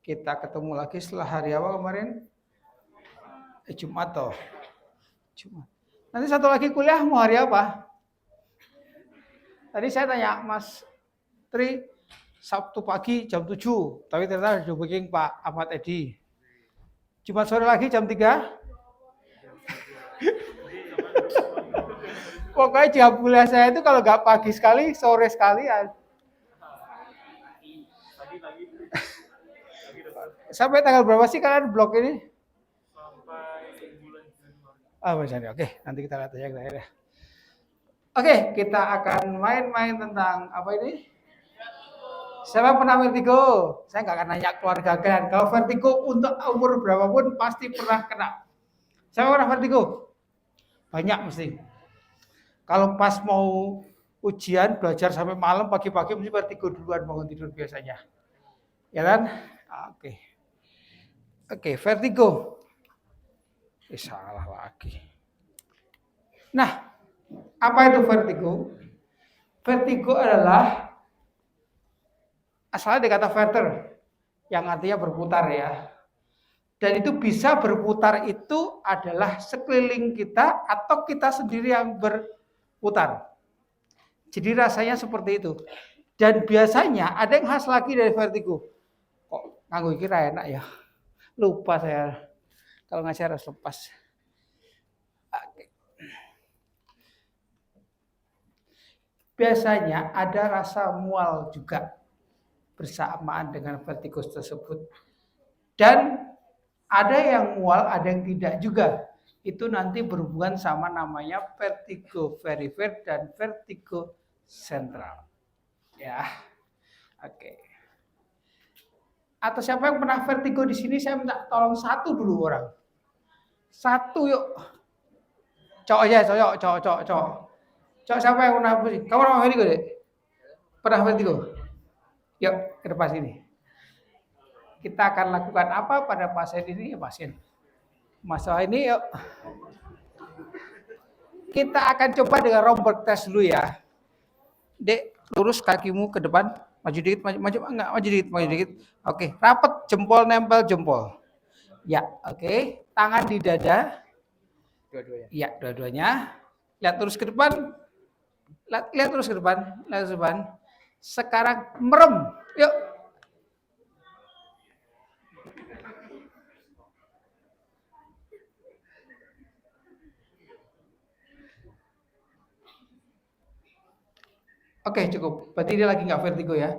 Kita ketemu lagi setelah hari apa kemarin? Jumat toh. Jumat. Nanti satu lagi kuliah mau hari apa? Tadi saya tanya Mas Tri, Sabtu pagi jam 7, tapi ternyata ada booking Pak Ahmad Edi. Jumat sore lagi jam 3. Pokoknya jam kuliah saya itu kalau nggak pagi sekali, sore sekali. Sampai tanggal berapa sih kalian blog ini? Sampai bulan Januari. Oke, nanti kita lihat aja ya. Oke, kita akan main-main tentang apa ini? Siapa pernah vertigo? Saya nggak akan nanya keluarga kalian. Kalau vertigo untuk umur berapapun pasti pernah kena. Siapa pernah vertigo? Banyak mesti. Kalau pas mau ujian belajar sampai malam pagi-pagi mesti vertigo duluan bangun tidur biasanya. Ya kan? Oke, vertigo. Salah lagi. Nah, apa itu vertigo? Vertigo adalah asalnya dari kata verter yang artinya berputar ya. Dan itu bisa berputar itu adalah sekeliling kita atau kita sendiri yang berputar. Jadi rasanya seperti itu. Dan biasanya ada yang khas lagi dari vertigo. Kok nganggo kira enak ya? Lupa saya. Kalau ngajar harus lepas. Biasanya ada rasa mual juga bersamaan dengan vertigo tersebut. Dan ada yang mual, ada yang tidak juga. Itu nanti berhubungan sama namanya vertigo perifer dan vertigo sentral. Ya. Oke. Atau siapa yang pernah vertigo di sini, saya minta tolong satu dulu orang. Satu yuk. Cowok aja, cowok. Cowok siapa yang pernah vertigo? Kamu pernah vertigo, Dek? Pernah vertigo? Yuk, ke depan sini. Kita akan lakukan apa pada pasien ini? Pasien. Masalah ini yuk. Kita akan coba dengan Romberg test dulu ya. Dek, lurus kakimu ke depan. Maju dikit, maju dikit. Oke, rapat jempol nempel jempol. Ya, oke. Tangan di dada. Dua-duanya. Ya, dua-duanya. Lihat terus ke depan. Lihat terus ke depan. Sekarang merem. Yuk. Oke, cukup. Berarti dia lagi nggak vertigo ya?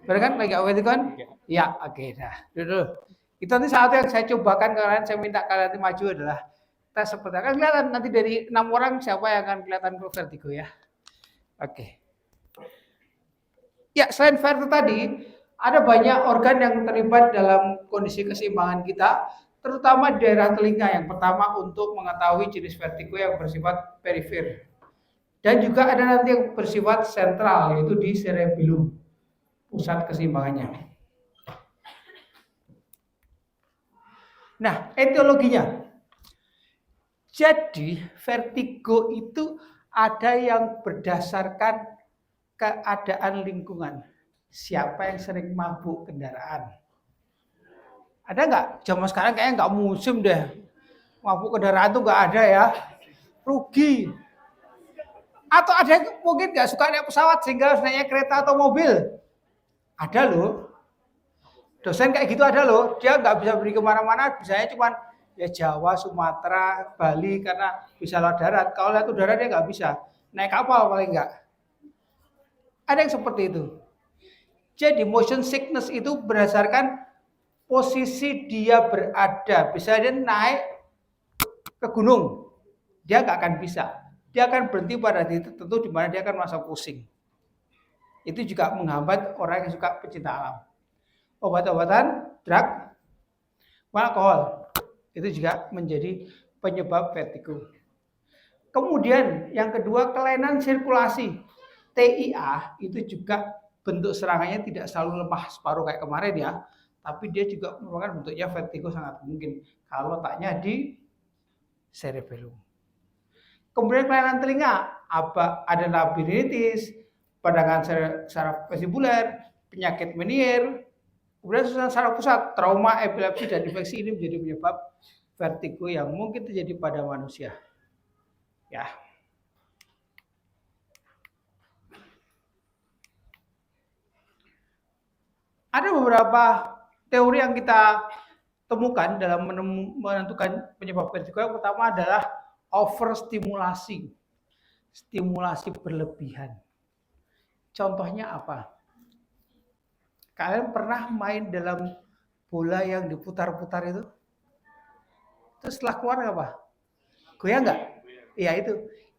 Benar kan? Lagi nggak vertigo kan? Ya, oke. Nah, dulu. Itu nanti saat yang saya cobakan kalian, saya minta kalian maju adalah tes seperti akan kelihatan nanti dari 6 orang siapa yang akan kelihatan vertigo ya. Oke. Ya, selain vertigo tadi, ada banyak organ yang terlibat dalam kondisi keseimbangan kita, terutama di daerah telinga yang pertama untuk mengetahui jenis vertigo yang bersifat perifer. Dan juga ada nanti yang bersifat sentral, yaitu di cerebellum, pusat keseimbangannya. Nah, etiologinya. Jadi, vertigo itu ada yang berdasarkan keadaan lingkungan. Siapa yang sering mabuk kendaraan? Ada nggak? Zaman sekarang kayaknya nggak musim deh. Mabuk kendaraan tuh nggak ada ya. Rugi. Atau ada yang mungkin nggak suka naik pesawat sehingga harus naiknya kereta atau mobil? Ada loh. Dosen kayak gitu ada loh. Dia nggak bisa pergi kemana-mana, bisanya cuma ya Jawa, Sumatera, Bali karena bisa lewat darat. Kalau lewat udara dia nggak bisa. Naik kapal paling nggak. Ada yang seperti itu. Jadi motion sickness itu berdasarkan posisi dia berada. Bisa dia naik ke gunung, dia nggak akan bisa. Dia akan berhenti pada titik tertentu di mana dia akan merasa pusing. Itu juga menghambat orang yang suka pecinta alam. Obat-obatan, drug, alkohol, itu juga menjadi penyebab vertigo. Kemudian yang kedua, kelainan sirkulasi. TIA itu juga bentuk serangannya tidak selalu lemah separuh kayak kemarin ya, tapi dia juga merupakan bentuknya vertigo sangat mungkin kalau letaknya di cerebellum. Kemudian kelainan telinga, ada labirinitis, peradangan saraf vestibuler, penyakit Meniere, Kemudian susunan saraf pusat, trauma, epilepsi, dan infeksi ini menjadi penyebab vertigo yang mungkin terjadi pada manusia. Ya. Ada beberapa teori yang kita temukan dalam menentukan penyebab vertigo. Yang pertama adalah overstimulasi, stimulasi berlebihan. Contohnya apa? Kalian pernah main dalam bola yang diputar-putar itu? Terus setelah keluar apa? Goyang nggak? Iya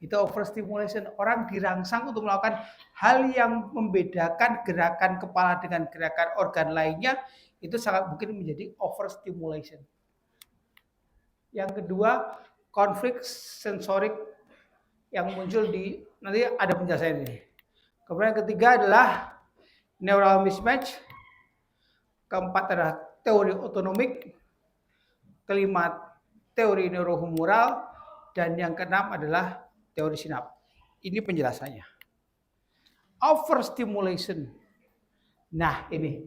itu overstimulation. Orang dirangsang untuk melakukan hal yang membedakan gerakan kepala dengan gerakan organ lainnya, itu sangat mungkin menjadi overstimulation. Yang kedua, konflik sensorik yang muncul di, nanti ada penjelasan ini. Kemudian yang ketiga adalah neural mismatch. Keempat adalah teori otonomik. Kelima, teori neurohumoral. Dan yang keenam adalah teori sinap. Ini penjelasannya. Overstimulation. Nah, ini.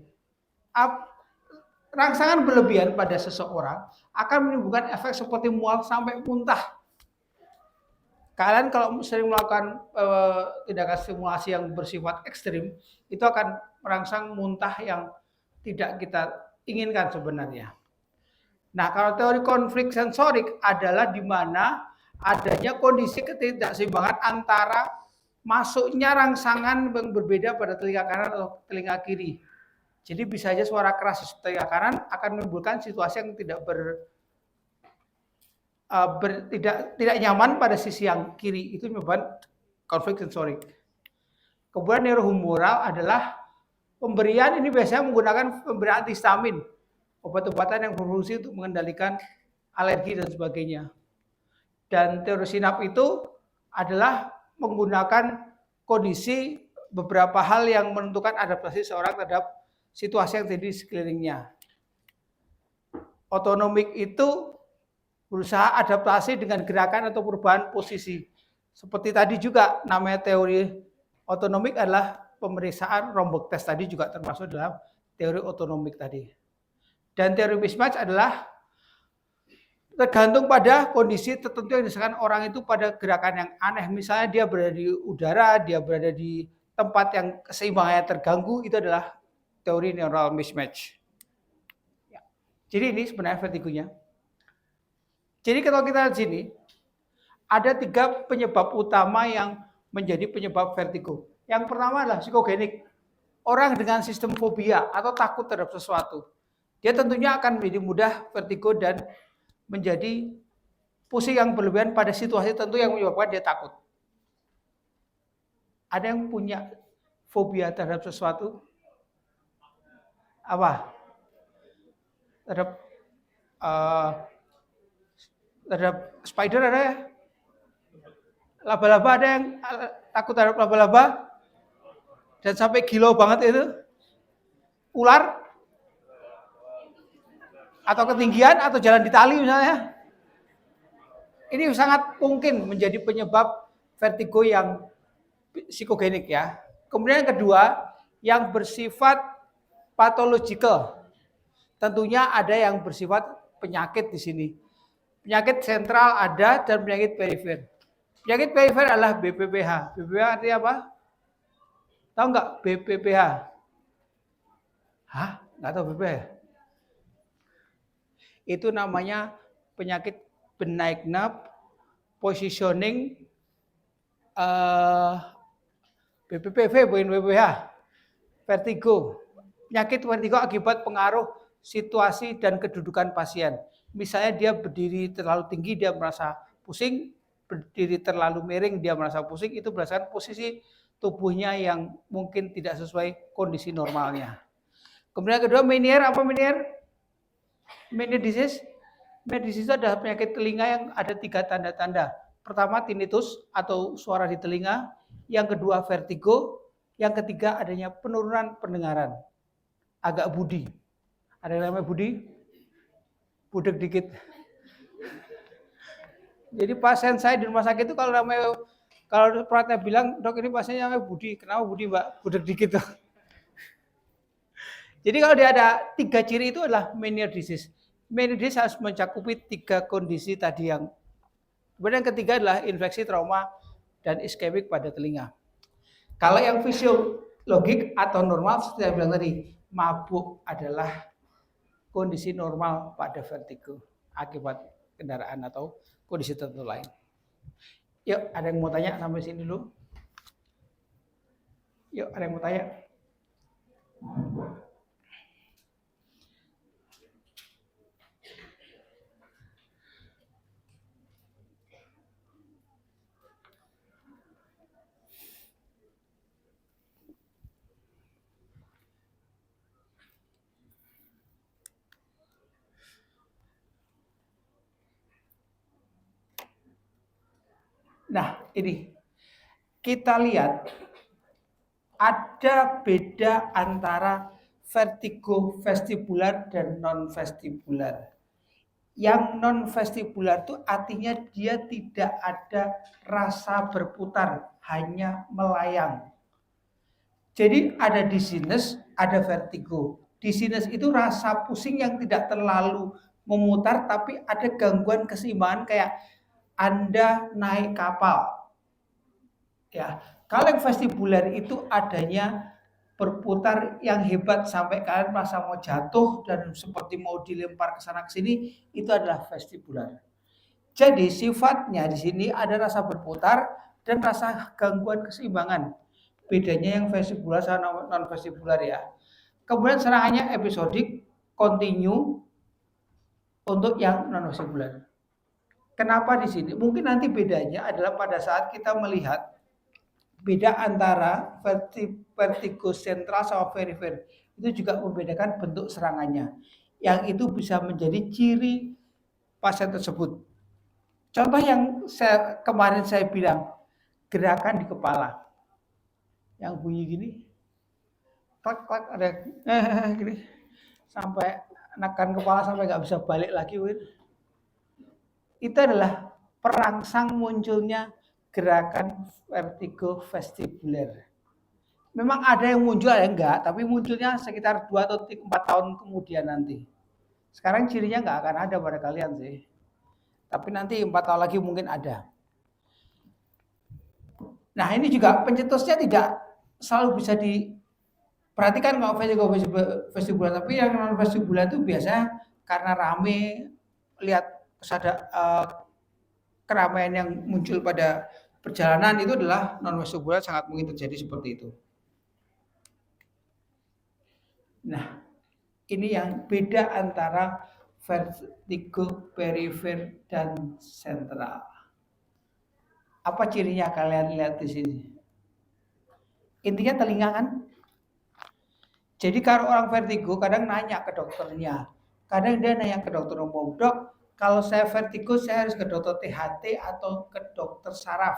Rangsangan berlebihan pada seseorang akan menimbulkan efek seperti mual sampai muntah. Kalian kalau sering melakukan tindakan stimulasi yang bersifat ekstrim, itu akan merangsang muntah yang tidak kita inginkan sebenarnya. Nah, kalau teori konflik sensorik adalah di mana adanya kondisi ketidakseimbangan antara masuknya rangsangan yang berbeda pada telinga kanan atau telinga kiri. Jadi bisa saja suara keras di telinga kanan akan menimbulkan situasi yang tidak nyaman pada sisi yang kiri. Itu menyebabkan konflik sensorik. Kemudian neurohumoral adalah pemberian, ini biasanya menggunakan pemberian antihistamin, obat-obatan yang berfungsi untuk mengendalikan alergi dan sebagainya. Dan teori sinap itu adalah menggunakan kondisi beberapa hal yang menentukan adaptasi seorang terhadap situasi yang terjadi di sekelilingnya. Otonomik itu berusaha adaptasi dengan gerakan atau perubahan posisi. Seperti tadi juga namanya teori otonomik adalah pemeriksaan Romberg test tadi juga termasuk dalam teori otonomik tadi. Dan teori mismatch adalah tergantung pada kondisi tertentu yang dirasakan orang itu pada gerakan yang aneh. Misalnya dia berada di udara, dia berada di tempat yang keseimbangannya terganggu, itu adalah teori neural mismatch. Ya. Jadi ini sebenarnya vertigonya. Jadi kalau kita lihat sini, ada 3 penyebab utama yang menjadi penyebab vertigo. Yang pertama adalah psikogenik. Orang dengan sistem fobia atau takut terhadap sesuatu, dia tentunya akan menjadi mudah vertigo dan menjadi pusing yang berlebihan pada situasi tertentu yang menyebabkan dia takut. Ada yang punya fobia terhadap sesuatu? Apa? Terhadap spider ada ya? Laba-laba ada yang takut terhadap laba-laba? Dan sampai gila banget itu? Ular? Atau ketinggian atau jalan di tali misalnya? Ini sangat mungkin menjadi penyebab vertigo yang psikogenik ya. Kemudian yang kedua, yang bersifat patological. Tentunya ada yang bersifat penyakit di sini. Penyakit sentral ada dan penyakit perifer. Penyakit perifer adalah BPPH. BPPH artinya apa? Tahu nggak BPPH? Hah? Nggak tahu BPPH? Itu namanya penyakit benign positioning BPPV bukan BPPH. Vertigo. Penyakit vertigo akibat pengaruh situasi dan kedudukan pasien. Misalnya dia berdiri terlalu tinggi dia merasa pusing, berdiri terlalu miring dia merasa pusing, itu berdasarkan posisi tubuhnya yang mungkin tidak sesuai kondisi normalnya. Kemudian kedua, Meniere, apa Meniere? Meniere disease. Meniere disease itu adalah penyakit telinga yang ada 3 tanda-tanda. Pertama, tinnitus atau suara di telinga. Yang kedua, vertigo. Yang ketiga, adanya penurunan pendengaran. Agak budi. Ada yang namanya budi? Budek dikit. Jadi pasien saya di rumah sakit itu kalau perawatnya bilang, dok ini pasiennya namanya Budi. Kenapa Budi mbak? Budek dikit. Jadi kalau dia ada 3 ciri itu adalah menial disease. Menial disease harus mencakupi 3 kondisi tadi yang. Kemudian yang ketiga adalah infeksi, trauma, dan iskemik pada telinga. Kalau yang fisiologik atau normal, seperti yang bilang tadi, mabuk adalah kondisi normal pada vertigo akibat kendaraan atau kondisi tertentu lain. Yuk, ada yang mau tanya sampai sini dulu? Yuk, ada yang mau tanya? Nah, ini kita lihat ada beda antara vertigo vestibular dan non vestibular. Yang non vestibular itu artinya dia tidak ada rasa berputar, hanya melayang. Jadi ada dizziness, ada vertigo. Dizziness itu rasa pusing yang tidak terlalu memutar, tapi ada gangguan keseimbangan kayak Anda naik kapal. Ya, kalau yang vestibular itu adanya berputar yang hebat sampai kalian merasa mau jatuh dan seperti mau dilempar ke sana ke sini, itu adalah vestibular. Jadi sifatnya di sini ada rasa berputar dan rasa gangguan keseimbangan. Bedanya yang vestibular sama non vestibular ya. Kemudian serangannya episodik, continue untuk yang non vestibular. Kenapa di sini? Mungkin nanti bedanya adalah pada saat kita melihat beda antara vertigo sentral sama perifer. Itu juga membedakan bentuk serangannya. Yang itu bisa menjadi ciri pasien tersebut. Contoh yang kemarin saya bilang, gerakan di kepala. Yang bunyi gini, klak-klak ada gini. Sampai nekan kepala sampai nggak bisa balik lagi. Itu adalah perangsang munculnya gerakan vertigo vestibular. Memang ada yang muncul, ada yang enggak, tapi munculnya sekitar 2 atau 4 tahun kemudian nanti. Sekarang cirinya nggak akan ada pada kalian sih. Tapi nanti 4 tahun lagi mungkin ada. Nah ini juga pencetusnya tidak selalu bisa diperhatikan kalau vertigo vestibular. Tapi yang non vestibular itu biasanya karena rame, lihat keramaian yang muncul pada perjalanan itu adalah non vestibular, sangat mungkin terjadi seperti itu. Nah, ini yang beda antara vertigo, perifer, dan sentral. Apa cirinya kalian lihat di sini? Intinya telinga kan? Jadi kalau orang vertigo kadang nanya ke dokternya. Kadang dia nanya ke dokter umum, dok, kalau saya vertigo saya harus ke dokter THT atau ke dokter saraf?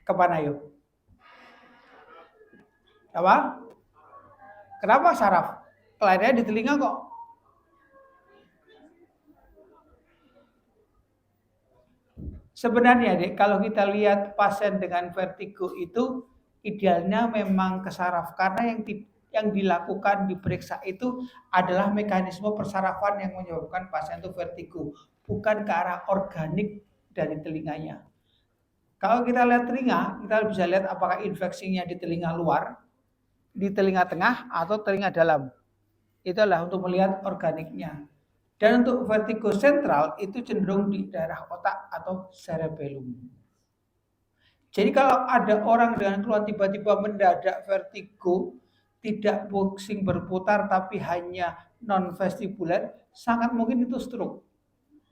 Kemana yuk? Apa? Kenapa saraf? Kelainnya di telinga kok. Sebenarnya deh, kalau kita lihat pasien dengan vertigo itu idealnya memang ke saraf karena yang dilakukan diperiksa itu adalah mekanisme persarafan yang menyebabkan pasien itu vertigo, bukan ke arah organik dari telinganya. Kalau kita lihat telinga, kita bisa lihat apakah infeksinya di telinga luar, di telinga tengah, atau telinga dalam. Itulah untuk melihat organiknya. Dan untuk vertigo sentral itu cenderung di daerah otak atau cerebellum. Jadi kalau ada orang dengan keluhan tiba-tiba mendadak vertigo, tidak pusing berputar tapi hanya non vestibular, sangat mungkin itu stroke.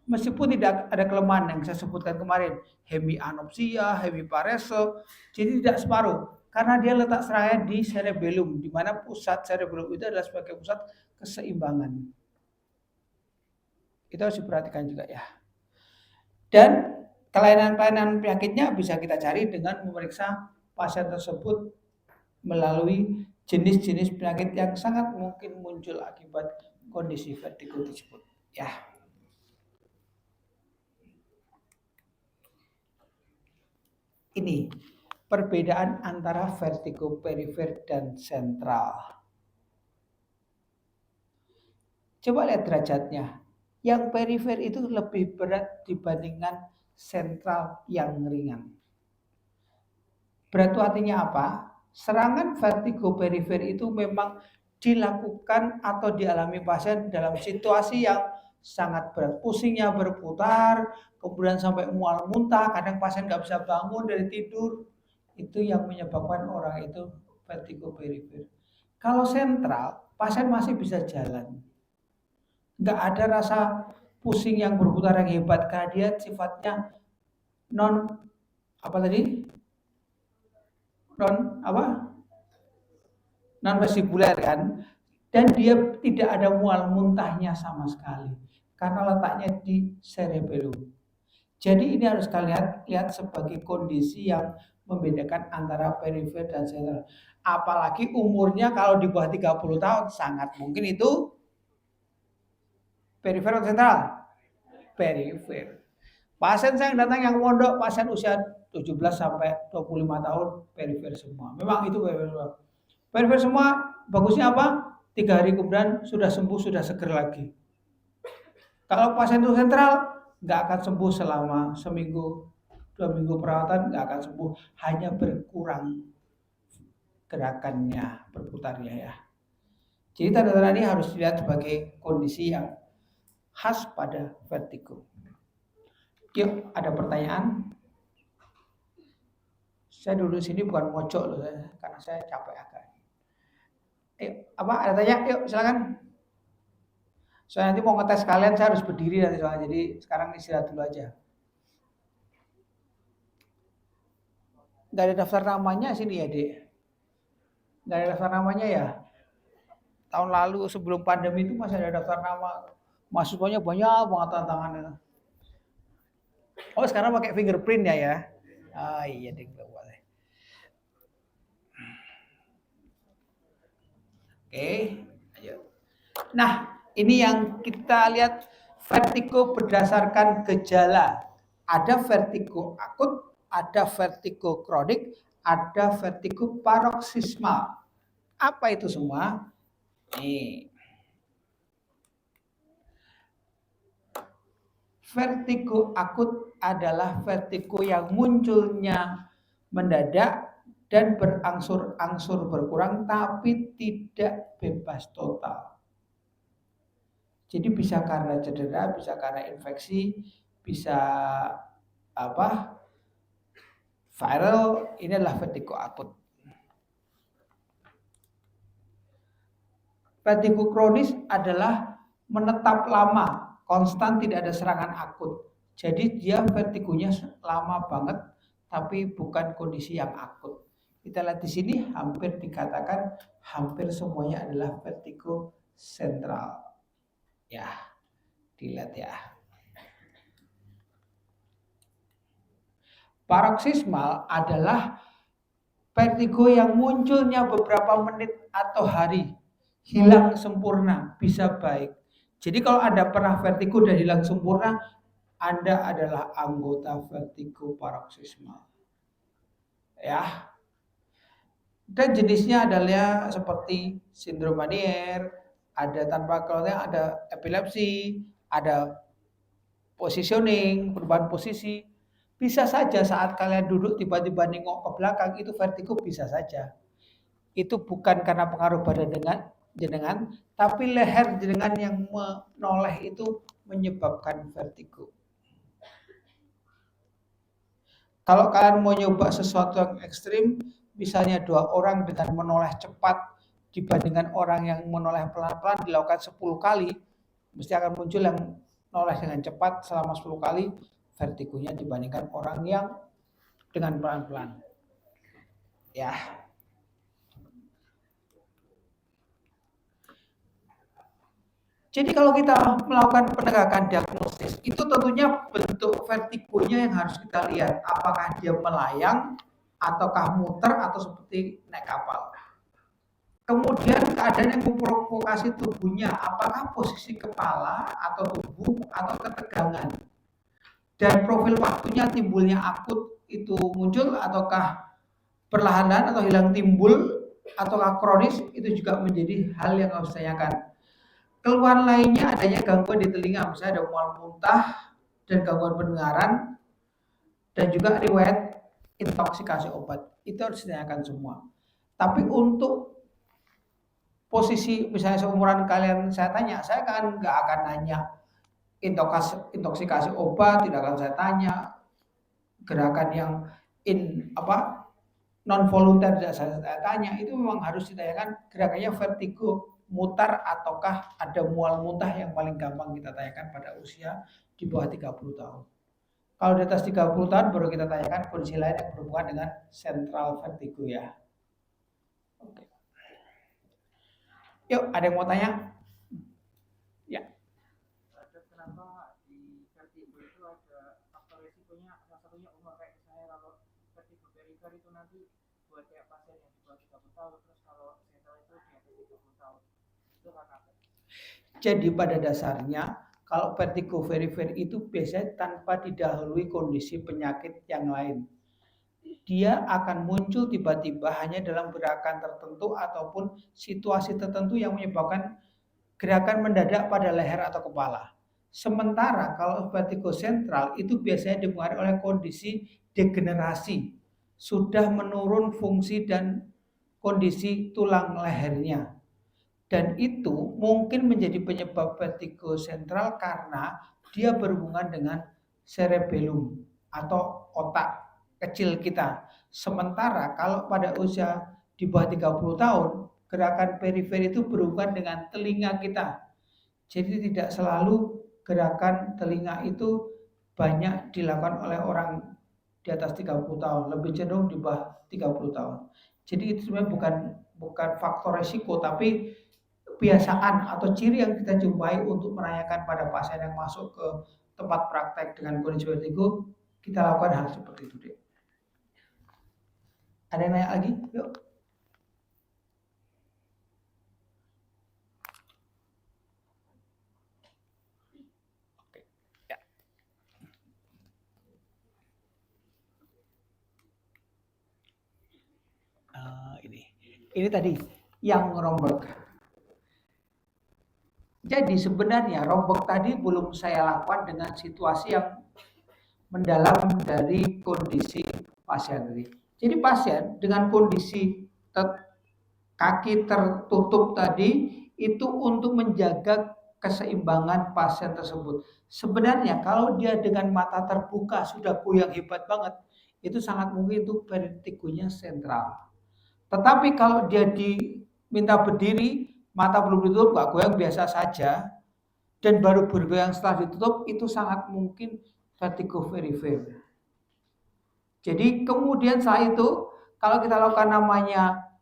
Meskipun tidak ada kelemahan yang saya sebutkan kemarin, hemianopsia, hemiparese, jadi tidak separuh. Karena dia letak seraya di cerebellum, di mana pusat cerebellum itu adalah sebagai pusat keseimbangan. Itu harus diperhatikan juga ya. Dan kelainan-kelainan penyakitnya bisa kita cari dengan memeriksa pasien tersebut melalui jenis-jenis penyakit yang sangat mungkin muncul akibat kondisi vertigo tersebut. Ya. Ini perbedaan antara vertigo perifer dan sentral. Coba lihat derajatnya. Yang perifer itu lebih berat dibandingkan sentral yang ringan. Berat itu artinya apa? Serangan vertigo perifer itu memang dilakukan atau dialami pasien dalam situasi yang sangat berat. Pusingnya berputar, kemudian sampai mual muntah, kadang pasien nggak bisa bangun dari tidur. Itu yang menyebabkan orang itu vertigo perifer. Kalau sentral, pasien masih bisa jalan. Nggak ada rasa pusing yang berputar yang hebat karena dia sifatnya non apa tadi? Non vestibuler kan, dan dia tidak ada mual muntahnya sama sekali karena letaknya di cerebellum. Jadi ini harus kalian lihat sebagai kondisi yang membedakan antara perifer dan sentral. Apalagi umurnya kalau di bawah 30 tahun sangat mungkin itu perifer atau sentral? Perifer. Pasien saya yang datang yang mondok, pasien usia 17 sampai 25 tahun perifer semua. Memang itu perifer. Perifer semua bagusnya apa? 3 hari kemudian sudah sembuh, sudah seger lagi. Kalau pasien itu sentral, nggak akan sembuh selama seminggu, 2 minggu perawatan, nggak akan sembuh. Hanya berkurang gerakannya, berputarnya ya. Jadi tanda-tanda ini harus dilihat sebagai kondisi yang khas pada vertigo. Yuk, ada pertanyaan? Saya duduk sini bukan mojok loh, karena saya capek agak. Yuk, apa? Ada tanya? Yuk, silakan. Soalnya nanti mau ngetes kalian, saya harus berdiri nanti soalnya. Jadi sekarang istirahat dulu aja. Gak ada daftar namanya sini ya, Dek? Gak ada daftar namanya ya? Tahun lalu sebelum pandemi itu masih ada daftar nama. Mahasiswanya banyak banget tantangannya. Oh, sekarang pakai fingerprint ya? Ah iya, Dek. Boleh. Oke, ayo. Nah, ini yang kita lihat vertigo berdasarkan gejala. Ada vertigo akut, ada vertigo kronik, ada vertigo paroksismal. Apa itu semua? Nih. Vertigo akut adalah vertigo yang munculnya mendadak dan berangsur-angsur berkurang tapi tidak bebas total. Jadi bisa karena cedera, bisa karena infeksi, bisa apa? Viral, ini adalah vertigo akut. Vertigo kronis adalah menetap lama, konstan tidak ada serangan akut. Jadi dia vertigonya lama banget, tapi bukan kondisi yang akut. Kita lihat di sini hampir dikatakan hampir semuanya adalah vertigo sentral. Ya, dilihat ya. Paroksismal adalah vertigo yang munculnya beberapa menit atau hari, hilang sempurna, bisa baik. Jadi kalau ada pernah vertigo dan hilang sempurna, Anda adalah anggota vertigo paroksismal. Ya. Dan jenisnya adalah seperti sindrom Meniere, ada tanpa kelainan, ada epilepsi, ada positioning, perubahan posisi. Bisa saja saat kalian duduk tiba-tiba nengok ke belakang itu vertigo bisa saja. Itu bukan karena pengaruh badan jenengan, tapi leher jenengan yang menoleh itu menyebabkan vertigo. Kalau kalian mau nyoba sesuatu yang ekstrim, misalnya 2 orang dengan menoleh cepat dibandingkan orang yang menoleh pelan-pelan dilakukan 10 kali, mesti akan muncul yang menoleh dengan cepat selama 10 kali vertigonya dibandingkan orang yang dengan pelan-pelan. Ya. Jadi kalau kita melakukan penegakan diagnosis, itu tentunya bentuk vertigonya yang harus kita lihat. Apakah dia melayang, ataukah muter, atau seperti naik kapal. Kemudian keadaan yang memprovokasi tubuhnya, apakah posisi kepala, atau tubuh, atau ketegangan. Dan profil waktunya timbulnya akut itu muncul, ataukah perlahan-lahan atau hilang timbul, ataukah kronis, itu juga menjadi hal yang harus ditanyakan. Keluhan lainnya adanya gangguan di telinga, misalnya ada mual muntah dan gangguan pendengaran, dan juga riwayat intoksikasi obat. Itu harus ditanyakan semua. Tapi untuk posisi misalnya seumuran kalian saya tanya, saya kan nggak akan nanya intoksikasi obat, tidak akan saya tanya gerakan yang non volunteer, tidak saya tanya. Itu memang harus ditanyakan gerakannya vertigo, mutar, ataukah ada mual muntah, yang paling gampang kita tanyakan pada usia di bawah 30 tahun. Kalau di atas 30 tahun baru kita tanyakan kondisi lain yang berhubungan dengan central vertigo ya. Oke. Yuk, ada yang mau tanya? Ya. Kenapa di vertigo itu ada faktor resikonya? Salah satunya umur, kayak misalnya kalau vertigo perifer itu nanti buat kayak pasien yang di bawah 30 tahun, terus kalau sentral itu di atas 30 tahun. Itu karena apa? Jadi pada dasarnya kalau vertigo perifer itu biasanya tanpa didahului kondisi penyakit yang lain. Dia akan muncul tiba-tiba hanya dalam gerakan tertentu ataupun situasi tertentu yang menyebabkan gerakan mendadak pada leher atau kepala. Sementara kalau vertigo sentral itu biasanya dipengaruhi oleh kondisi degenerasi, sudah menurun fungsi dan kondisi tulang lehernya. Dan itu mungkin menjadi penyebab vertigo sentral karena dia berhubungan dengan cerebellum atau otak kecil kita. Sementara kalau pada usia di bawah 30 tahun, gerakan perifer itu berhubungan dengan telinga kita. Jadi tidak selalu gerakan telinga itu banyak dilakukan oleh orang di atas 30 tahun, lebih cenderung di bawah 30 tahun. Jadi itu sebenarnya bukan faktor resiko, tapi kebiasaan atau ciri yang kita jumpai untuk menanyakan pada pasien yang masuk ke tempat praktek dengan kondisi vertigo, kita lakukan hal seperti itu deh. Ada yang nanya lagi? Yuk. Oke. Ya. Ini tadi yang Romberg. Jadi sebenarnya Romberg tadi belum saya lakukan dengan situasi yang mendalam dari kondisi pasien tadi. Jadi pasien dengan kondisi kaki tertutup tadi itu untuk menjaga keseimbangan pasien tersebut. Sebenarnya kalau dia dengan mata terbuka sudah goyang hebat banget, itu sangat mungkin itu vertigonya sentral. Tetapi kalau dia diminta berdiri, mata belum ditutup, nggak goyang biasa saja, dan baru bergoyang setelah ditutup, itu sangat mungkin vertigo perifer. Jadi kemudian setelah itu, kalau kita lakukan namanya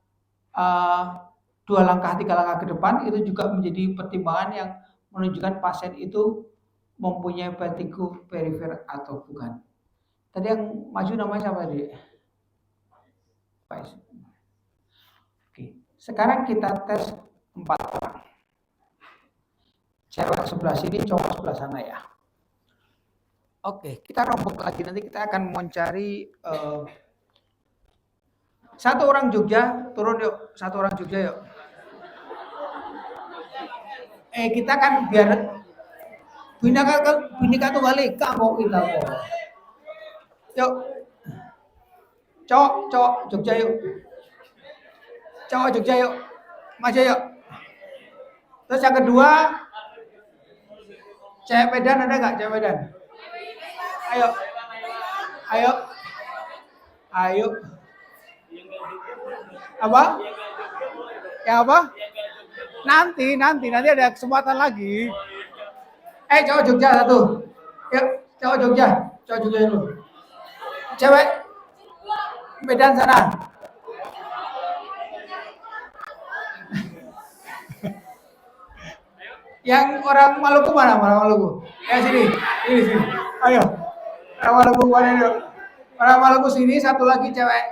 2 langkah 3 langkah ke depan, itu juga menjadi pertimbangan yang menunjukkan pasien itu mempunyai vertigo perifer atau bukan. Tadi yang maju namanya siapa tadi? Oke. Sekarang kita tes 4 orang. Cewek sebelah sini, cowok sebelah sana ya. Oke, kita rombok lagi, nanti kita akan mencari 1 orang Jogja, turun yuk. 1 orang Jogja yuk. Kita kan biar Bhinneka Tunggal Ika kok kita kok. Yuk. Cowok Jogja yuk. Cowok Jogja yuk. Maju yuk. Terus yang kedua, cewek Medan ada nggak? Cewek Medan? Ayo. Apa? Ya apa? Nanti ada kesempatan lagi. Cowok Jogja 1. Yuk, cowok Jogja dulu. Cewek Medan sana. Yang orang Maluku mana? Maluku. Sini. Ayo. Orang Maluku mana yuk? Orang Maluku sini, 1 lagi cewek.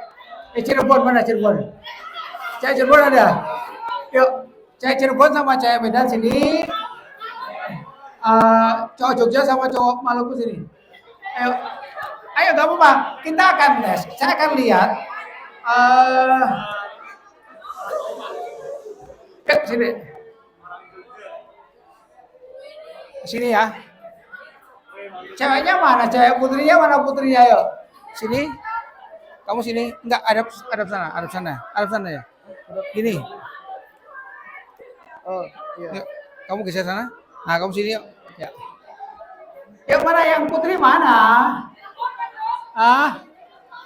Cirebon mana Cirebon? Cewek Cirebon ada? Yuk, cewek Cirebon sama cewek Medan sini. Cowok Jogja sama cowok Maluku sini. Ayo gak apa-apa. Kita akan tes. Saya akan lihat. Sini. Sini ya. Ceweknya mana? Cewek putrinya mana putrinya? Ayo. Sini. Kamu sini. Enggak, hadap sana ya. Gini. Oh, iya. Yuk, kamu geser sana. Nah, kamu sini yuk. Ya. Yang mana yang putri mana? Ah,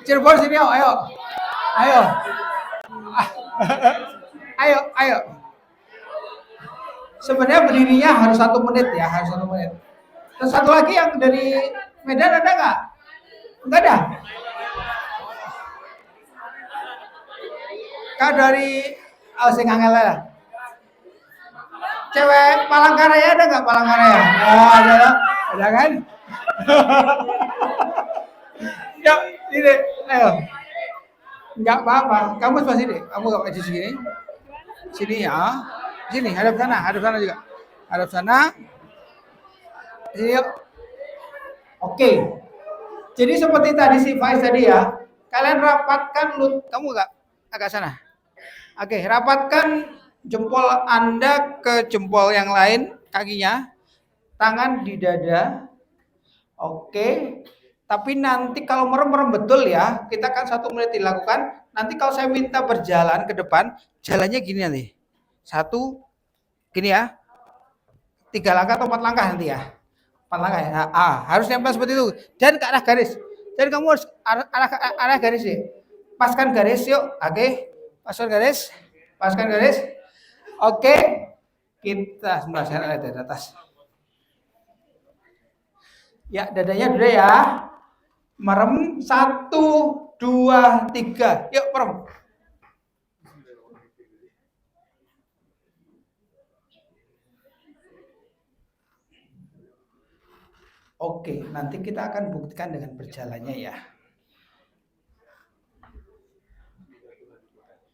Cirebon sini yuk, ayo. Ayo. Ayo. Sebenarnya berdirinya harus 1 menit ya, harus 1 menit. Terus satu lagi yang dari Medan ada nggak? Nggak ada. Kak dari Singangel lah. Cewek Palangkaraya ada nggak Palangkaraya? Oh, ada kan? Yuk, sini, ayo. Nggak apa-apa, kamu sebelah sini. Kamu nggak maju sini. Sini ya. Sini, hadap sana juga. Hadap sana. Sini yuk. Oke. Jadi seperti tadi si Faiz tadi ya. Kalian rapatkan kamu agak sana. Oke, rapatkan jempol Anda ke jempol yang lain, kakinya. Tangan di dada. Oke. Tapi nanti kalau merem-merem betul ya, kita kan 1 menit dilakukan. Nanti kalau saya minta berjalan ke depan, jalannya gini nanti. 1, gini ya. 3 langkah atau 4 langkah nanti ya. 4 langkah ya. Harus nempel seperti itu. Dan ke arah garis. Dan kamu harus arah garis sih. Paskan garis yuk. Oke. Paskan garis. Oke. Kita sebelah sana dari atas. Ya, dadanya dulu ya. Merem 1, 2, 3. Yuk, merem. Oke, nanti kita akan buktikan dengan berjalannya ya.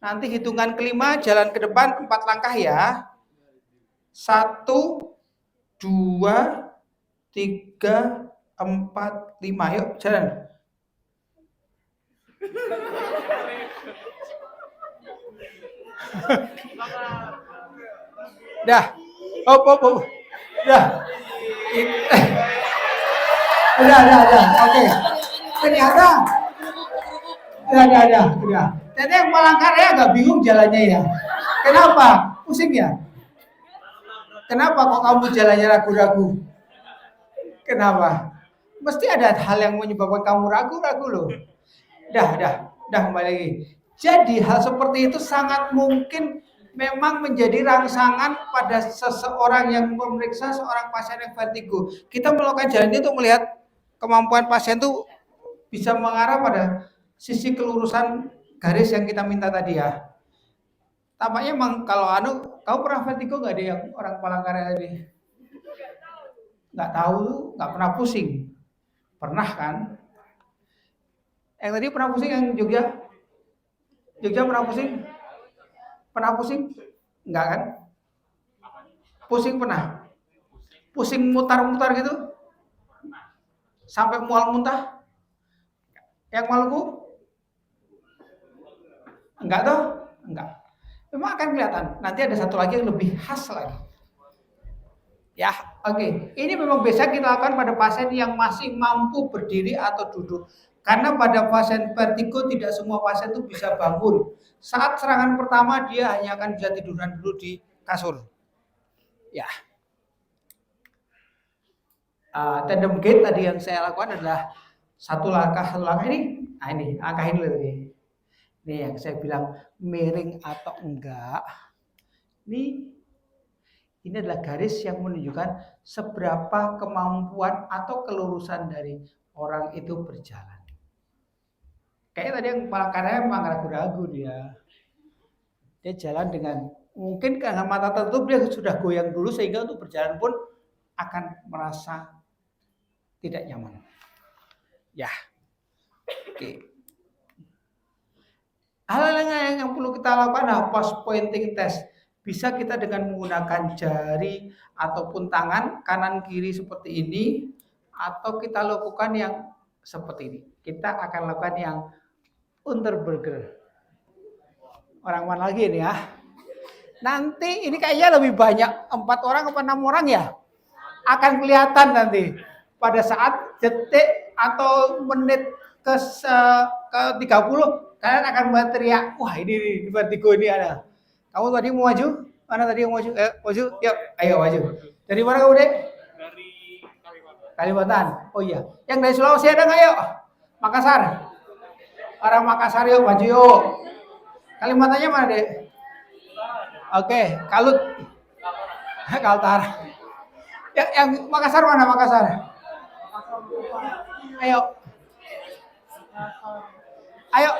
Nanti hitungan kelima jalan ke depan 4 langkah ya. 1, 2, 3, 4, 5. Yuk, jalan. Dah. Op. Dah. Udah. Oke. Ternyata. Udah. Ternyata yang Palangkaraya agak bingung jalannya ya. Kenapa? Pusing ya? Kenapa kok kamu jalannya ragu-ragu? Kenapa? Mesti ada hal yang menyebabkan kamu ragu-ragu loh. Dah kembali lagi. Jadi hal seperti itu sangat mungkin memang menjadi rangsangan pada seseorang yang memeriksa seorang pasien yang vertigo. Kita melakukan jalan ini untuk melihat kemampuan pasien itu bisa mengarah pada sisi kelurusan garis yang kita minta tadi ya. Tampaknya emang kalau kamu pernah vertigo nggak ada yang orang Palangkaraya tadi? Nggak tahu, nggak pernah pusing. Pernah kan? Yang tadi pernah pusing yang Jogja? Jogja pernah pusing? Pernah pusing? Enggak kan? Pusing pernah? Pusing mutar-mutar gitu? Sampai mual muntah? Yang Maluku? Enggak toh? Enggak. Memang akan kelihatan. Nanti ada satu lagi yang lebih khas lagi. Ya, oke. Ini memang biasa kita lakukan pada pasien yang masih mampu berdiri atau duduk. Karena pada pasien vertigo tidak semua pasien itu bisa bangun. Saat serangan pertama dia hanya akan bisa tiduran dulu di kasur. Ya. Tandem gait tadi yang saya lakukan adalah satu langkah ini. Nah ini, langkah ini loh ini. Ini yang saya bilang miring atau enggak. Ini adalah garis yang menunjukkan seberapa kemampuan atau kelurusan dari orang itu berjalan. Kayaknya tadi yang Palangkaraya memang ragu-ragu dia. Dia jalan dengan mungkin karena mata tertutup dia sudah goyang dulu sehingga untuk berjalan pun akan merasa tidak nyaman. Ya. Oke. Hal yang perlu kita lakukan adalah post pointing test. Bisa kita dengan menggunakan jari ataupun tangan kanan kiri seperti ini, atau kita lakukan yang seperti ini. Kita akan lakukan yang Unterberger. Orang mana lagi ini ya? Nanti ini kayaknya lebih banyak 4 orang atau 6 orang ya? akan kelihatan nanti pada saat detik atau menit ke 30 kalian akan berteriak, wah ini vertigo ini ada. Kamu tadi mau maju? Mana tadi yang maju? Maju, yuk, ayo maju. Dari mana kamu dek? Dari Kalimantan. Kalimantan. Oh iya. Yang dari Sulawesi ada nggak yuk? Makassar. Orang Makassar yuk maju yuk. Kalimantannya mana dek? Oke, Kalut. Kaltar. Yang Makassar mana Makassar? Ayo. Ayo.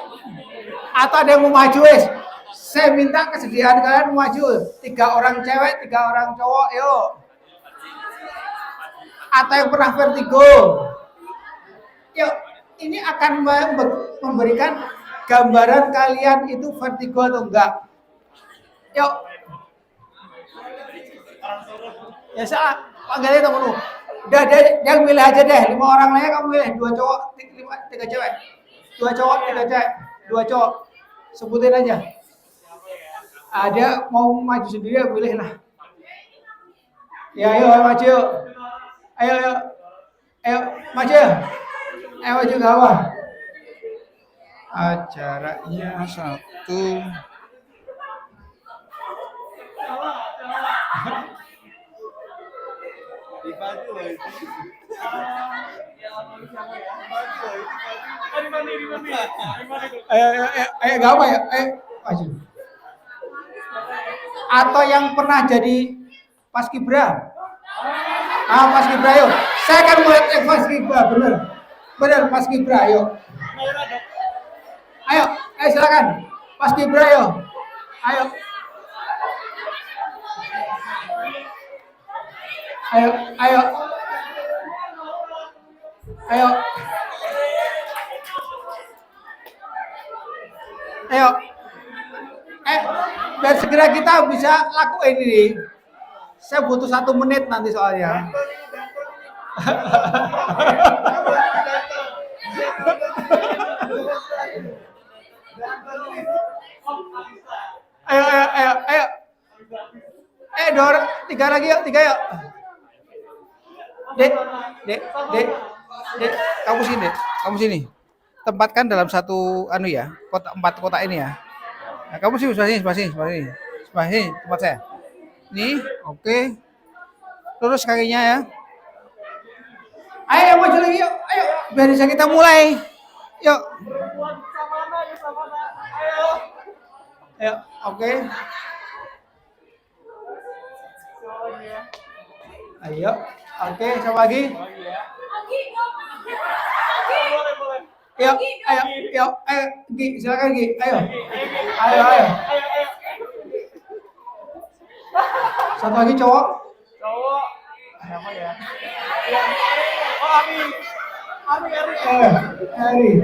Atau ada yang mau maju wes? Saya minta kesediaan kalian maju. 3 orang cewek, 3 orang cowok, yuk. Atau yang pernah vertigo. Yuk, ini akan memberikan gambaran kalian itu vertigo atau enggak. Yuk. Ya salah, panggilnya temen lu. Udah dia milih aja deh, 5 orang lainnya kamu milih 2 cowok, 3 cewek. 2 cowok, 3 cewek, 2 cowok. Sebutin aja. Ada mau maju sendiri ya pilih lah. Ya ayo maju. Ayo maju. Ayo maju ke bawah. Acaranya 1. Ayo gak apa ya? Ayo maju. Atau yang pernah jadi paskibra. Paskibra yuk. Saya akan melihat paskibra, bener paskibra yuk. Ayo silakan. Paskibra yuk. Ayo. Biar segera kita bisa lakuin ini. Saya butuh 1 menit nanti soalnya. Ayo. 3 lagi yuk, 3 yuk. Dek, kamu sini. Tempatkan dalam satu kotak 4 kotak ini ya. Nah, kamu sih sebelah sini tempat saya. Nih, oke. Lurus kakinya ya. Ayo maju lagi yuk, ayo. Biar bisa kita mulai. Yuk. Ayo, oke. Ayo, oke, coba lagi. Ayo, Gi, silakan Gi, ayo. Satu lagi cowok. Siapa ya? Ari.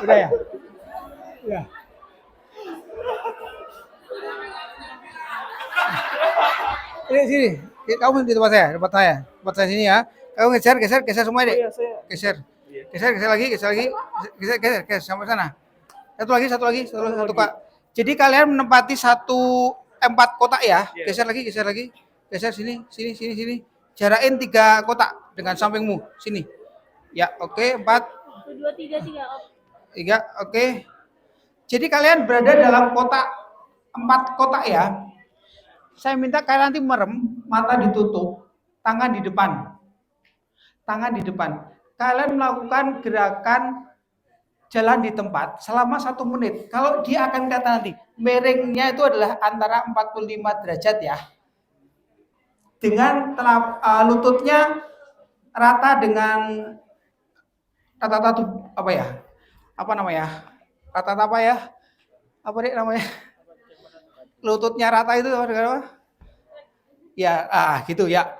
Udah ya? Ya. Sini. Kamu di tempat saya sini ya. Kamu geser semua deh. Geser lagi, sampai sana. Satu lagi, Pak. Jadi kalian menempati 4 kotak ya. Geser lagi. Geser sini. Jarakin 3 kotak dengan sampingmu. Sini. Ya, oke, 4. 2, 3, 3, oke. Jadi kalian berada dalam 4 kotak ya. Saya minta kalian nanti merem, mata ditutup, tangan di depan. Kalian melakukan gerakan jalan di tempat selama 1 menit. Kalau dia akan kata nanti, miringnya itu adalah antara 45 derajat ya. Dengan lututnya rata dengan rata-rata apa ya? Apa namanya? Rata apa ya? Apa deh namanya? Lututnya rata itu apa? Ya, gitu ya.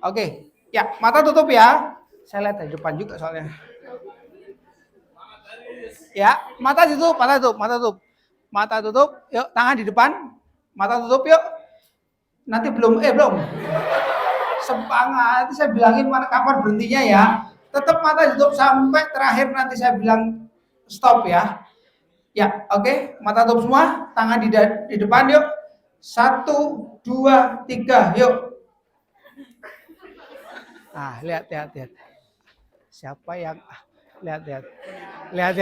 Oke. Ya, mata tutup ya. Saya lihat di depan juga soalnya. Ya, mata tutup. Mata tutup. Yuk, tangan di depan. Mata tutup yuk. Nanti belum. Semangat. Saya bilangin kapan berhentinya ya. Tetap mata ditutup sampai terakhir nanti saya bilang stop ya. Ya, oke. Mata tutup semua, tangan di depan yuk. 1, 2, 3, yuk. Lihat. Siapa yang lihat. Lihat.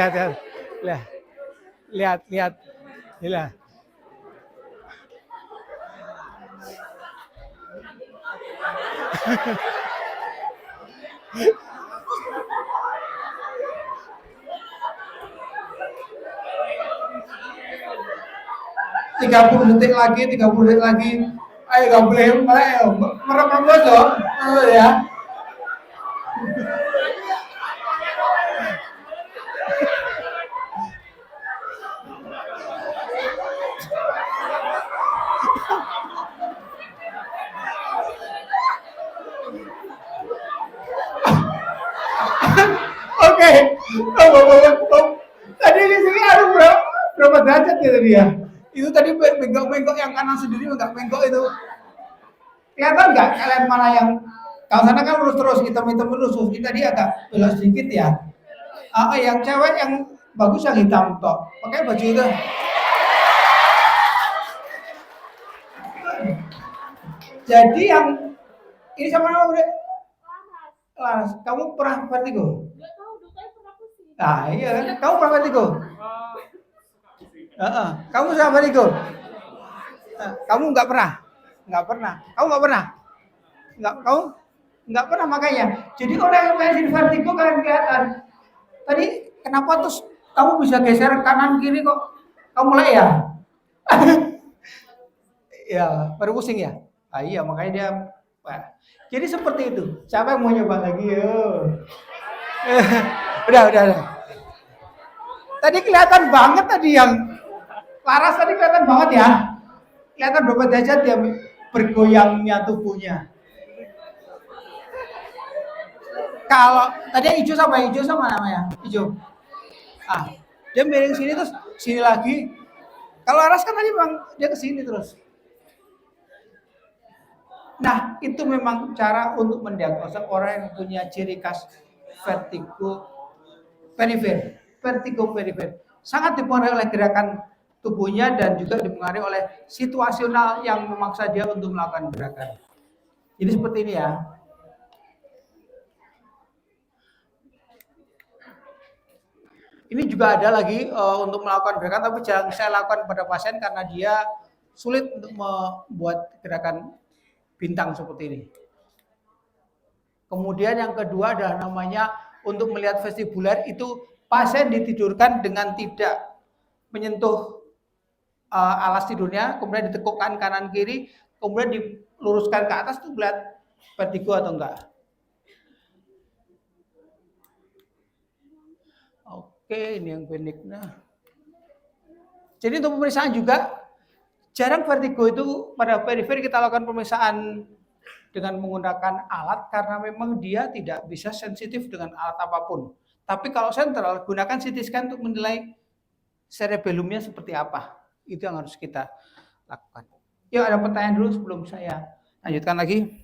Tiga puluh detik lagi. Ayo nggak boleh merem dong, ya. Oke. Tadi di sini ada berapa derajat ya tadi ya? Itu tadi bengkok yang kanan sendiri nggak bengkok itu. Kelihatan nggak kalian mana yang kalau sana kan lurus terus, hitam lurus. Ini tadi agak belok sedikit ya. Yang cewek yang bagus yang hitam toh. Pakai baju itu. Jadi yang ini sama nama udah. Laras, kamu pernah vertigo? Enggak tahu, dokter pernah pusing. Iya kan? Kamu pernah vertigo? Kamu sama vertigo? Kamu nggak pernah? Kamu nggak pernah? Kamu nggak pernah makanya. Jadi orang yang main vertigo kalian kelihatan. Tadi kenapa terus kamu bisa geser kanan kiri kok? Kamu mulai ya? Ya, baru pusing ya? Iya, makanya dia. Jadi seperti itu. Siapa yang mau nyoba lagi? Udah. Tadi kelihatan banget tadi yang Laras tadi kelihatan banget ya. Kelihatan berapa derajat dia bergoyangnya tubuhnya. Kalau tadi yang hijau sama namanya? Hijau. Dia miring sini terus sini lagi. Kalau Laras kan tadi memang dia ke sini terus. Nah, itu memang cara untuk mendiagnosa orang yang punya ciri khas vertigo perifer. Sangat dipengaruhi oleh gerakan tubuhnya dan juga dipengaruhi oleh situasional yang memaksa dia untuk melakukan gerakan. Jadi seperti ini ya. Ini juga ada lagi untuk melakukan gerakan, tapi jarang saya lakukan pada pasien karena dia sulit untuk membuat gerakan bintang seperti ini. Kemudian yang kedua adalah namanya untuk melihat vestibular, itu pasien ditidurkan dengan tidak menyentuh alas tidurnya, kemudian ditekukkan kanan kiri, kemudian diluruskan ke atas tuh melihat vertigo atau enggak. Oke, ini yang benigna. Jadi untuk pemeriksaan juga jarang vertigo itu pada perifer kita lakukan pemeriksaan dengan menggunakan alat karena memang dia tidak bisa sensitif dengan alat apapun. Tapi kalau sentral, gunakan CT scan untuk menilai cerebellumnya seperti apa. Itu yang harus kita lakukan. Yuk, ada pertanyaan dulu sebelum saya lanjutkan lagi.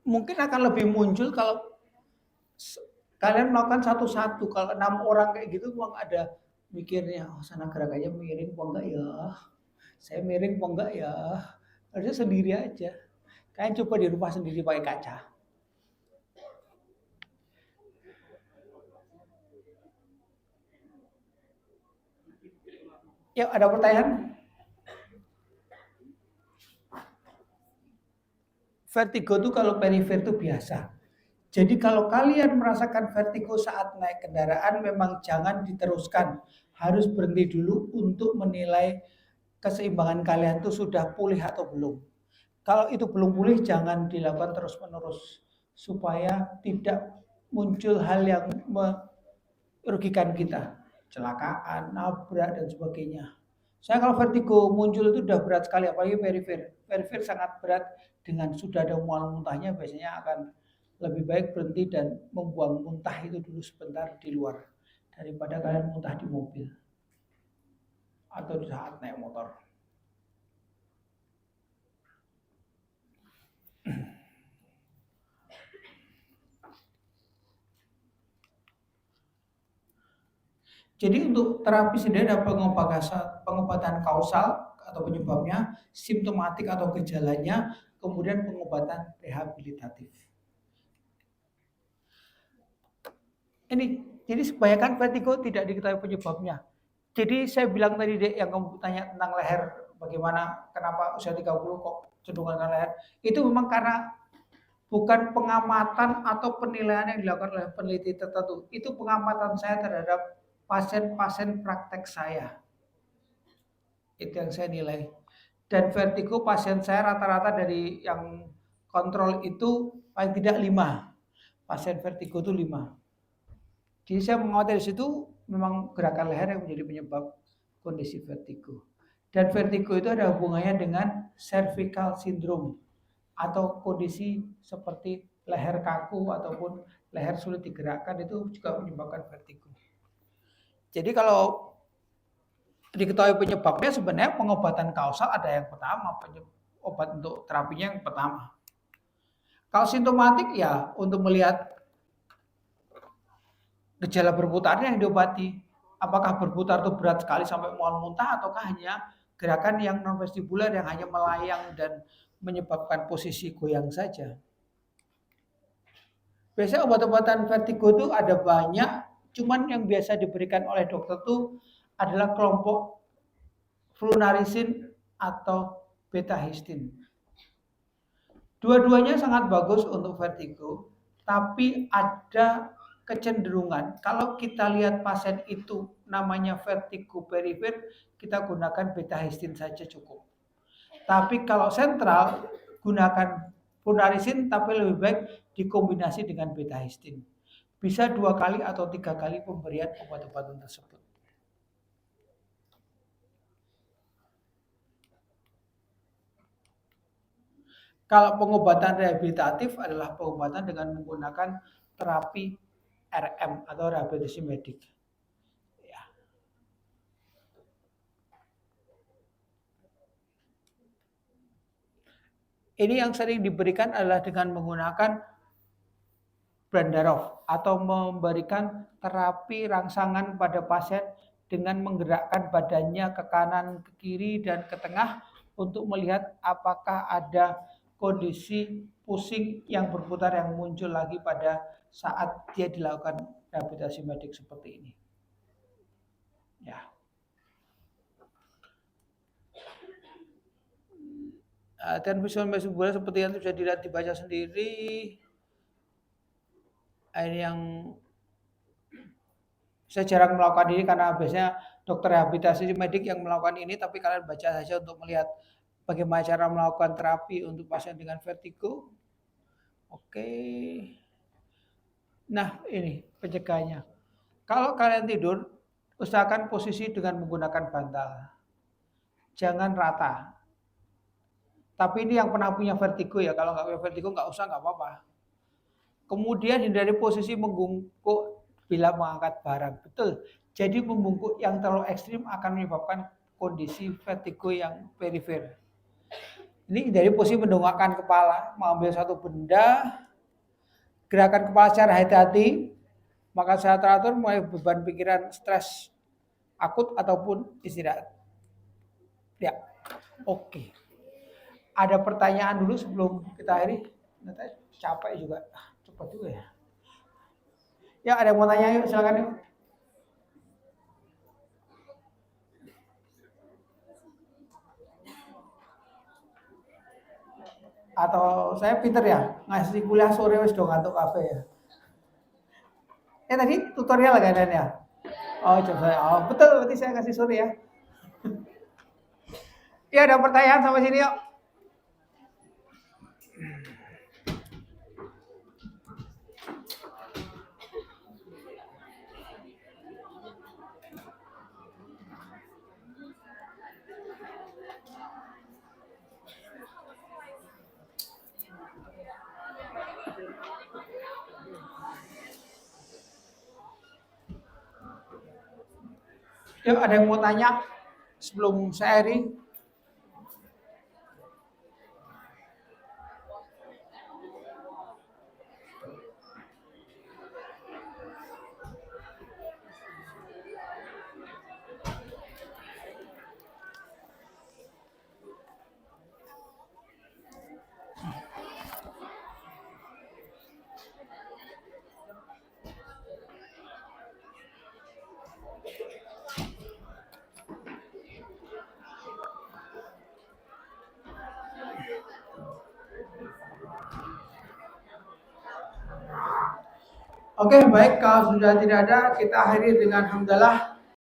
Mungkin akan lebih muncul kalau kalian melakukan satu-satu. Kalau 6 orang kayak gitu memang ada mikirnya, sana gerakannya miring apa enggak ya? Saya miring apa enggak ya? Harusnya sendiri aja. Kalian coba di rumah sendiri pakai kaca. Yuk, ada pertanyaan? Vertigo itu kalau perifer itu biasa. Jadi kalau kalian merasakan vertigo saat naik kendaraan, memang jangan diteruskan. Harus berhenti dulu untuk menilai keseimbangan kalian itu sudah pulih atau belum. Kalau itu belum pulih, jangan dilakukan terus-menerus. Supaya tidak muncul hal yang merugikan kita. Kecelakaan, nabrak, dan sebagainya. Saya kalau vertigo muncul itu udah berat sekali, apalagi perifer. Perifer sangat berat dengan sudah ada mual muntahnya biasanya akan lebih baik berhenti dan membuang muntah itu dulu sebentar di luar daripada kalian muntah di mobil atau di saat naik motor. Jadi untuk terapi sendiri ada pengobatan kausal atau penyebabnya, simptomatik atau gejalanya, kemudian pengobatan rehabilitatif. Ini, jadi kebanyakan vertigo tidak diketahui penyebabnya. Jadi saya bilang tadi Dek, yang kamu tanya tentang leher, bagaimana, kenapa usia 30 kok cenderung ke leher, itu memang karena bukan pengamatan atau penilaian yang dilakukan oleh peneliti tertentu. Itu pengamatan saya terhadap pasien-pasien praktek saya. Itu yang saya nilai. Dan vertigo pasien saya rata-rata dari yang kontrol itu paling tidak 5. Pasien vertigo itu 5. Jadi saya mengamati dari situ memang gerakan leher yang menjadi penyebab kondisi vertigo. Dan vertigo itu ada hubungannya dengan cervical syndrome atau kondisi seperti leher kaku ataupun leher sulit digerakkan itu juga menyebabkan vertigo. Jadi kalau diketahui penyebabnya sebenarnya pengobatan kausal ada yang pertama, obat untuk terapinya yang pertama. Kalau simptomatik ya untuk melihat gejala berputarnya yang diobati. Apakah berputar itu berat sekali sampai mual muntah ataukah hanya gerakan yang non vestibular yang hanya melayang dan menyebabkan posisi goyang saja. Biasanya obat-obatan vertigo itu ada banyak, cuman yang biasa diberikan oleh dokter itu adalah kelompok flunarisin atau betahistin. Dua-duanya sangat bagus untuk vertigo, tapi ada kecenderungan kalau kita lihat pasien itu namanya vertigo perifer, kita gunakan betahistin saja cukup. Tapi kalau sentral, gunakan flunarisin tapi lebih baik dikombinasi dengan betahistin. Bisa 2 kali atau 3 kali pemberian obat-obatan tersebut. Kalau pengobatan rehabilitatif adalah pengobatan dengan menggunakan terapi RM atau rehabilitasi medik. Ya. Ini yang sering diberikan adalah dengan menggunakan Brandarov atau memberikan terapi rangsangan pada pasien dengan menggerakkan badannya ke kanan, ke kiri, dan ke tengah untuk melihat apakah ada kondisi pusing yang berputar yang muncul lagi pada saat dia dilakukan rehabilitasi medik seperti ini. Ya. Dan visual vestibular seperti yang bisa dilihat dibaca sendiri. Ini yang saya jarang melakukan ini karena biasanya dokter rehabilitasi medik yang melakukan ini, tapi kalian baca saja untuk melihat bagaimana cara melakukan terapi untuk pasien dengan vertigo. Oke. Nah, ini pencegahannya. Kalau kalian tidur, usahakan posisi dengan menggunakan bantal. Jangan rata. Tapi ini yang pernah punya vertigo ya, kalau nggak punya vertigo nggak usah, nggak apa-apa. Kemudian hindari posisi membungkuk bila mengangkat barang. Betul. Jadi membungkuk yang terlalu ekstrim akan menyebabkan kondisi vertigo yang perifer. Ini dari posisi mendongakkan kepala, mengambil satu benda, gerakan kepala secara hati-hati, maka secara teratur mulai beban pikiran stres akut ataupun istirahat. Ya, oke. Ada pertanyaan dulu sebelum kita akhiri? Capek juga, cepat juga ya. Ya, ada yang mau tanya yuk, silakan yuk. Atau saya pinter ya, ngasih kuliah sore wis dong ngantuk kafe ya. Tadi tutorial gak ada ya? Oh, coba. Oh, betul, berarti saya kasih sore ya. Ya, ada pertanyaan sampai sini yuk. Yuk, ada yang mau tanya sebelum saya akhiri? Oke, baik. Kalau sudah tidak ada, kita akhiri dengan hamdalah.